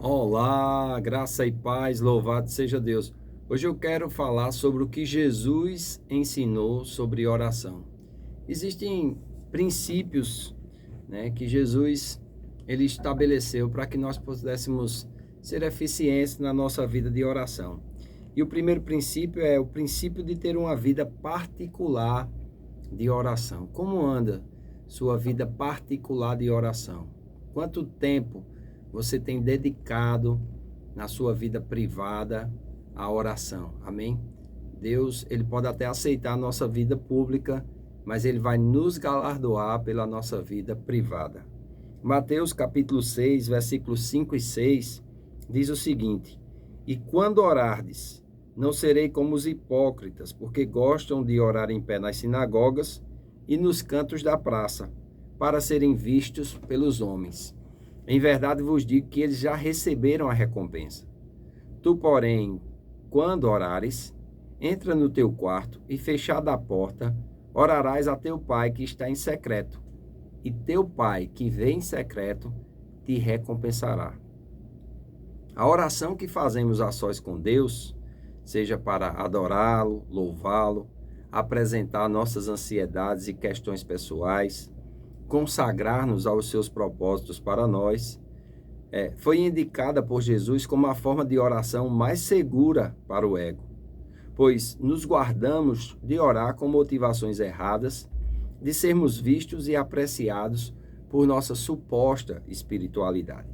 Olá, graça e paz, louvado seja Deus. Hoje eu quero falar sobre o que Jesus ensinou sobre oração. Existem princípios, que Jesus ele estabeleceu para que nós pudéssemos ser eficientes na nossa vida de oração. E o primeiro princípio é o princípio de ter uma vida particular de oração. Como anda sua vida particular de oração? Quanto tempo você tem dedicado na sua vida privada à oração? Amém? Deus, ele pode até aceitar a nossa vida pública, mas ele vai nos galardoar pela nossa vida privada. Mateus capítulo 6, versículos 5 e 6, diz o seguinte: E quando orardes, não serei como os hipócritas, porque gostam de orar em pé nas sinagogas e nos cantos da praça, para serem vistos pelos homens. Em verdade vos digo que eles já receberam a recompensa. Tu, porém, quando orares, entra no teu quarto e, fechada a porta, orarás a teu pai que está em secreto, e teu pai que vê em secreto te recompensará. A oração que fazemos a sós com Deus, seja para adorá-lo, louvá-lo, apresentar nossas ansiedades e questões pessoais, consagrar-nos aos seus propósitos para nós, foi indicada por Jesus como a forma de oração mais segura para o ego, pois nos guardamos de orar com motivações erradas, de sermos vistos e apreciados por nossa suposta espiritualidade.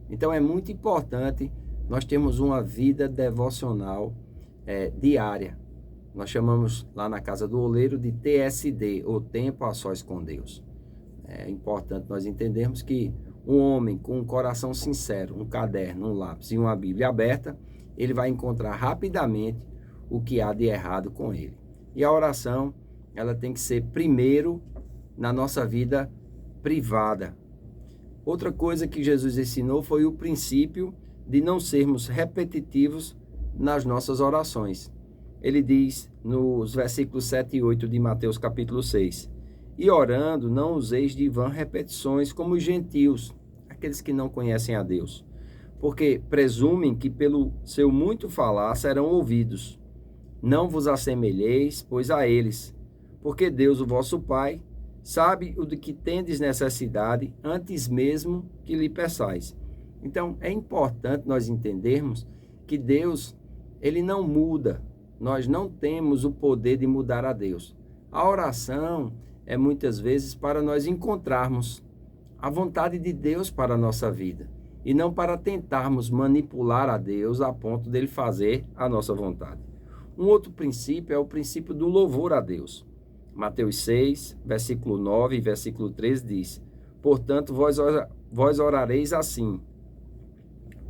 Então é muito importante nós termos uma vida devocional diária. Nós chamamos lá na Casa do Oleiro de TSD, ou Tempo a Sós com Deus. É importante nós entendermos que um homem com um coração sincero, um caderno, um lápis e uma Bíblia aberta, ele vai encontrar rapidamente o que há de errado com ele. E a oração, ela tem que ser primeiro na nossa vida privada. Outra coisa que Jesus ensinou foi o princípio de não sermos repetitivos nas nossas orações. Ele diz nos versículos 7 e 8 de Mateus capítulo 6, E orando, não useis de vã repetições como os gentios, aqueles que não conhecem a Deus, porque presumem que pelo seu muito falar serão ouvidos. Não vos assemelheis, pois, a eles, porque Deus, o vosso Pai, sabe o de que tendes necessidade antes mesmo que lhe peçais. Então, é importante nós entendermos que Deus, ele não muda. Nós não temos o poder de mudar a Deus. A oração é muitas vezes para nós encontrarmos a vontade de Deus para a nossa vida e não para tentarmos manipular a Deus a ponto dele fazer a nossa vontade. Um outro princípio é o princípio do louvor a Deus. Mateus 6, versículo 9 e versículo 13 diz: Portanto, vós orareis assim: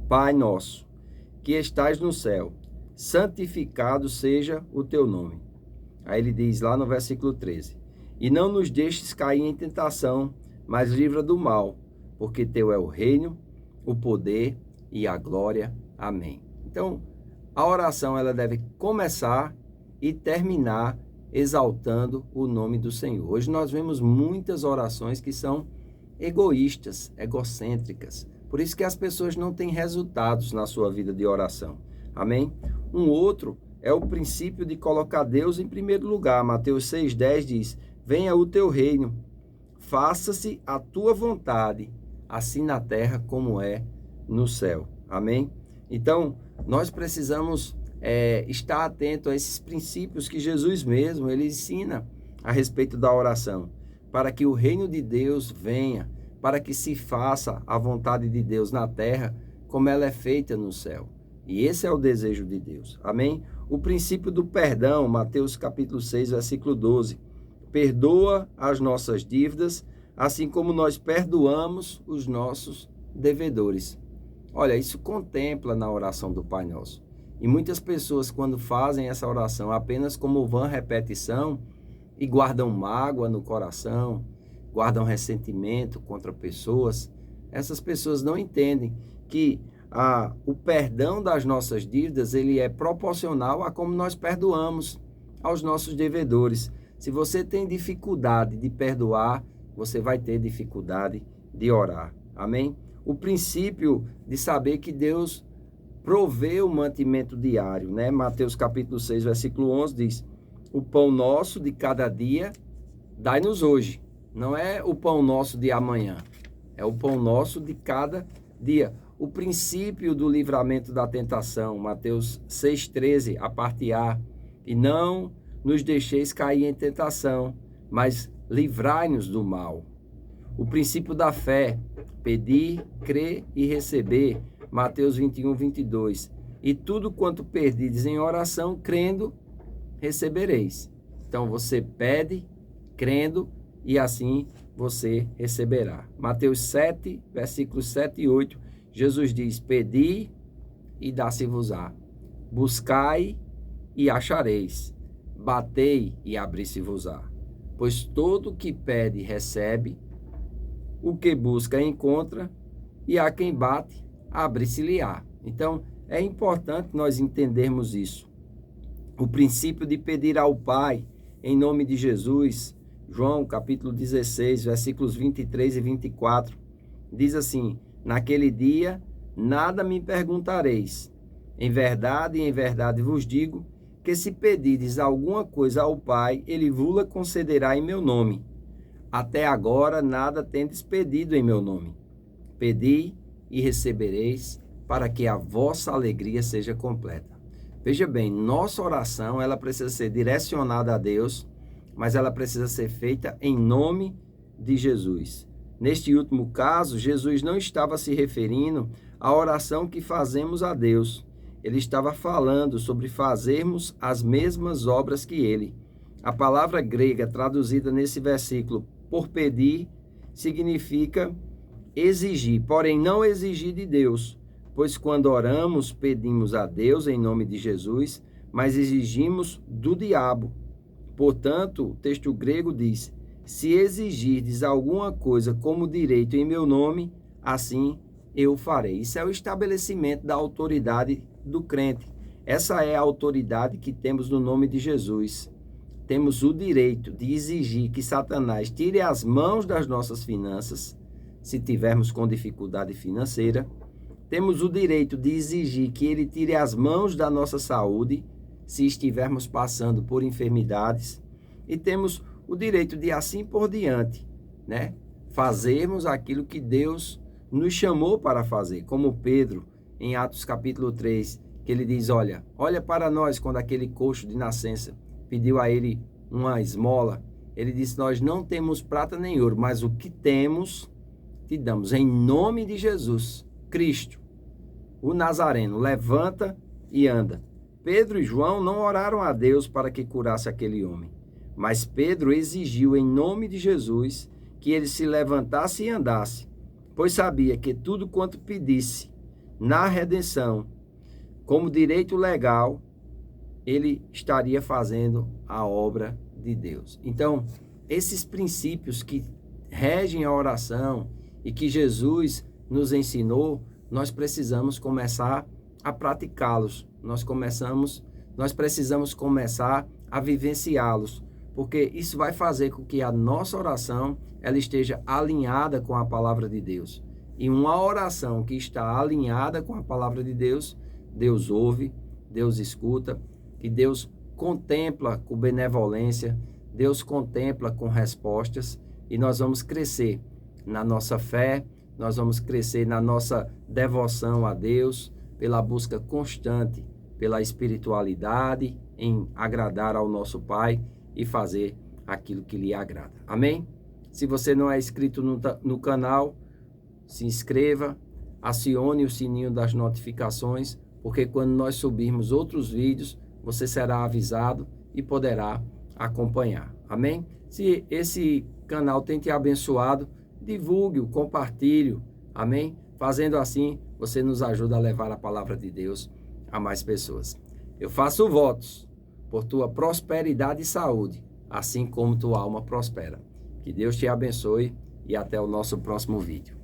Pai nosso, que estais no céu, santificado seja o teu nome. Aí ele diz lá no versículo 13: E não nos deixes cair em tentação, mas livra do mal, porque teu é o reino, o poder e a glória. Amém. Então, a oração ela deve começar e terminar exaltando o nome do Senhor. Hoje nós vemos muitas orações que são egoístas, egocêntricas. Por isso que as pessoas não têm resultados na sua vida de oração. Amém? Um outro é o princípio de colocar Deus em primeiro lugar. Mateus 6,10 diz: Venha o teu reino, faça-se a tua vontade, assim na terra como é no céu. Amém? Então, nós precisamos estar atento a esses princípios que Jesus mesmo, ele ensina a respeito da oração, para que o reino de Deus venha, para que se faça a vontade de Deus na terra, como ela é feita no céu. E esse é o desejo de Deus. Amém? O princípio do perdão, Mateus capítulo 6, versículo 12. Perdoa as nossas dívidas, assim como nós perdoamos os nossos devedores. Olha, isso contempla na oração do Pai Nosso. E muitas pessoas, quando fazem essa oração apenas como vã repetição e guardam mágoa no coração, guardam ressentimento contra pessoas, essas pessoas não entendem que o perdão das nossas dívidas ele é proporcional a como nós perdoamos aos nossos devedores. Se você tem dificuldade de perdoar, você vai ter dificuldade de orar. Amém? o princípio de saber que Deus provê o mantimento diário, né? Mateus capítulo 6, versículo 11 diz: o pão nosso de cada dia dai-nos hoje. Não é o pão nosso de amanhã, é o pão nosso de cada dia. O princípio do livramento da tentação, Mateus 6,13, a parte A: e não nos deixeis cair em tentação, mas livrai-nos do mal. O princípio da fé, pedir, crer e receber, Mateus 21, 22. E tudo quanto perdides em oração, crendo, recebereis. Então você pede, crendo, e assim você receberá. Mateus 7, versículos 7 e 8, Jesus diz: pedi e dá-se-vos-á. Buscai e achareis. Batei e abri-se-vos-á. Pois todo o que pede, recebe. O que busca, encontra. E a quem bate, abre-se-lhe-á. Então, é importante nós entendermos isso. O princípio de pedir ao Pai, em nome de Jesus, João capítulo 16, versículos 23 e 24, diz assim: naquele dia nada me perguntareis. Em verdade vos digo, que se pedirdes alguma coisa ao Pai, Ele vos-la concederá em meu nome. Até agora nada tendes pedido em meu nome. Pedi e recebereis, para que a vossa alegria seja completa. Veja bem, nossa oração, ela precisa ser direcionada a Deus, mas ela precisa ser feita em nome de Jesus. Neste último caso, Jesus não estava se referindo à oração que fazemos a Deus. Ele estava falando sobre fazermos as mesmas obras que Ele. A palavra grega traduzida nesse versículo por pedir significa exigir, porém não exigir de Deus, pois quando oramos, pedimos a Deus em nome de Jesus, mas exigimos do diabo. Portanto, o texto grego diz: se exigirdes alguma coisa como direito em meu nome, assim eu farei. Isso é o estabelecimento da autoridade do crente. Essa é a autoridade que temos no nome de Jesus. Temos o direito de exigir que Satanás tire as mãos das nossas finanças, se tivermos com dificuldade financeira. Temos o direito de exigir que ele tire as mãos da nossa saúde, se estivermos passando por enfermidades. E temos o direito de, assim por diante, né, fazermos aquilo que Deus nos chamou para fazer. Como Pedro, em Atos capítulo 3, que ele diz: olha para nós, quando aquele coxo de nascença pediu a ele uma esmola. Ele disse: nós não temos prata nem ouro, mas o que temos te damos. Em nome de Jesus Cristo, o Nazareno, levanta e anda. Pedro e João não oraram a Deus para que curasse aquele homem, mas Pedro exigiu em nome de Jesus que ele se levantasse e andasse, pois sabia que tudo quanto pedisse na redenção, como direito legal, ele estaria fazendo a obra de Deus. Então, esses princípios que regem a oração e que Jesus nos ensinou, nós precisamos começar a praticá-los. Nós precisamos começar a vivenciá-los, porque isso vai fazer com que a nossa oração ela esteja alinhada com a palavra de Deus. E uma oração que está alinhada com a palavra de Deus, Deus ouve, Deus escuta, e Deus contempla com benevolência, Deus contempla com respostas, e nós vamos crescer na nossa fé, nós vamos crescer na nossa devoção a Deus, pela busca constante, pela espiritualidade, em agradar ao nosso Pai e fazer aquilo que lhe agrada. Amém? Se você não é inscrito no canal, se inscreva, acione o sininho das notificações, porque quando nós subirmos outros vídeos, você será avisado e poderá acompanhar. Amém? Se esse canal tem te abençoado, divulgue-o, compartilhe-o. Amém? Fazendo assim, você nos ajuda a levar a palavra de Deus a mais pessoas. Eu faço votos por tua prosperidade e saúde, assim como tua alma prospera. Que Deus te abençoe e até o nosso próximo vídeo.